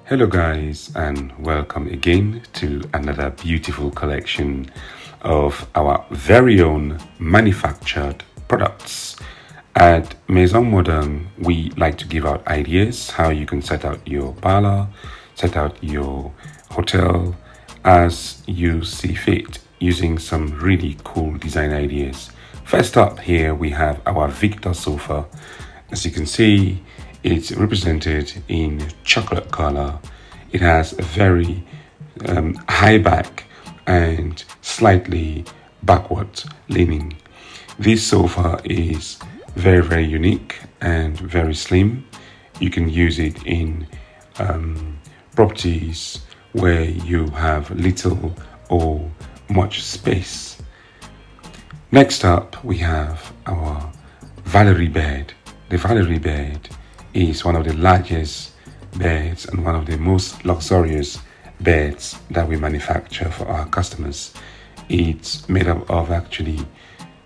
Hello guys, and welcome again to another beautiful collection of our very own manufactured products. At Maison Modern, we like to give out ideas how you can set out your parlor, set out your hotel as you see fit, using some really cool design ideas. First up here we have our Victoe Sofa. As you can see, it's represented in chocolate color. It has a very high back and slightly backward leaning. This sofa is very unique and very slim. You can use it in properties where you have little or much space. Next up we have our Valerie Bed. The Valerie Bed is one of the largest beds and one of the most luxurious beds that we manufacture for our customers. It's made up of actually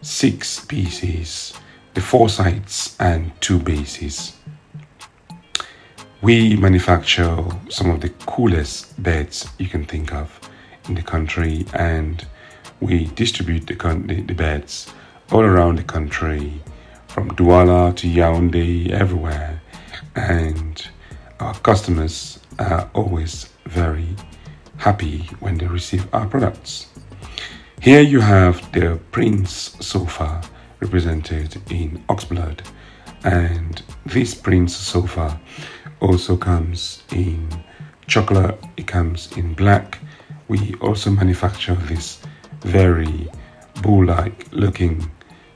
6 pieces, the 4 sides and 2 bases. We manufacture some of the coolest beds you can think of in the country, and we distribute the beds all around the country, from Douala to Yaoundé, everywhere, and our customers are always very happy when they receive our products. Here you have the Prince Sofa represented in oxblood, and this Prince Sofa also comes in chocolate, it comes in black. We also manufacture this very bull-like looking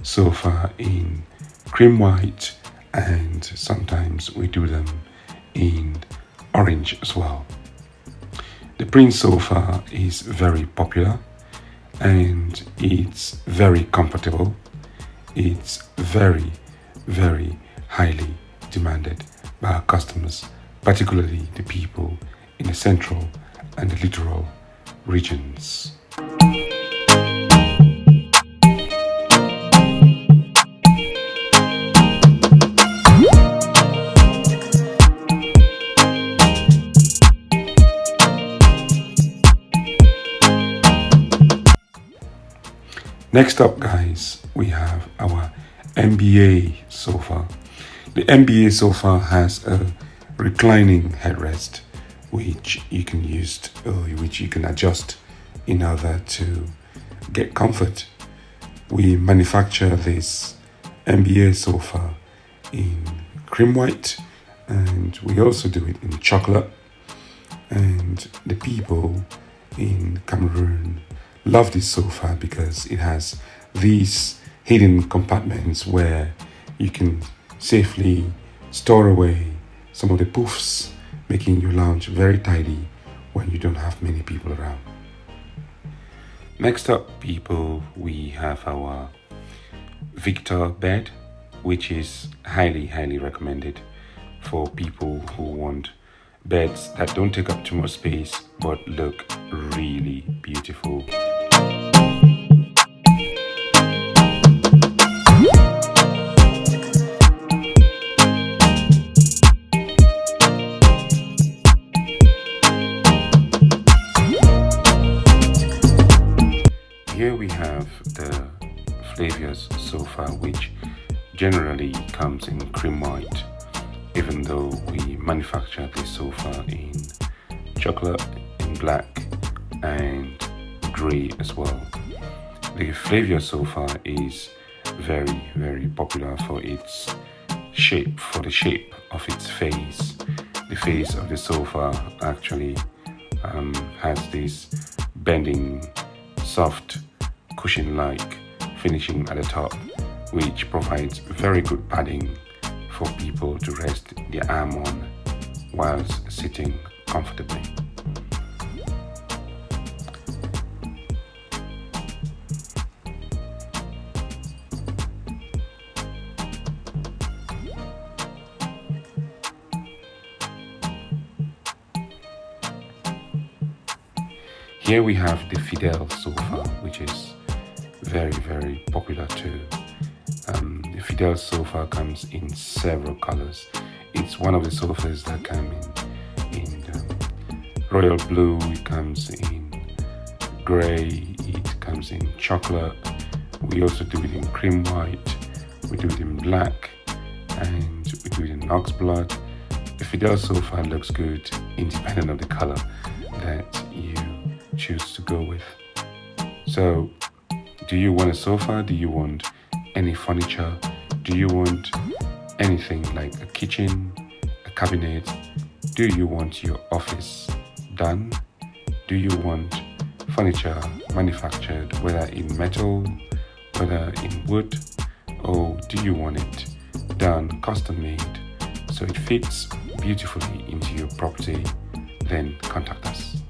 sofa in cream white, and sometimes we do them in orange as well. The Prince Sofa is very popular and it's very comfortable. It's very highly demanded by our customers, particularly the people in the central and the littoral regions. Next up guys, we have our MBA sofa. The MBA sofa has a reclining headrest which you can use which you can adjust in order to get comfort. We manufacture this MBA sofa in cream white, and we also do it in chocolate, and the people in Cameroon love this sofa because it has these hidden compartments where you can safely store away some of the poofs, making your lounge very tidy when you don't have many people around. Next up people, we have our Victoe Bed, which is highly recommended for people who want beds that don't take up too much space but look really beautiful. Here we have the Flavious Sofa, which generally comes in cream white, even though we manufacture this sofa in chocolate, in black and grey as well. The Flavious Sofa is very popular for its shape, for the shape of its face. The face of the sofa actually has this bending, soft, cushion-like finishing at the top, which provides very good padding for people to rest their arm on whilst sitting comfortably. Here we have the Fidele Sofa, which is very popular too. The Fidele Sofa comes in several colors. It's one of the sofas that come in royal blue, it comes in grey, it comes in chocolate. We also do it in cream white, we do it in black, and we do it in ox blood. The Fidele Sofa looks good independent of the color that you choose to go with. So, do you want a sofa? Do you want any furniture? Do you want anything like a kitchen, a cabinet? Do you want your office done? Do you want furniture manufactured, whether in metal, whether in wood, or do you want it done custom made so it fits beautifully into your property? Then contact us.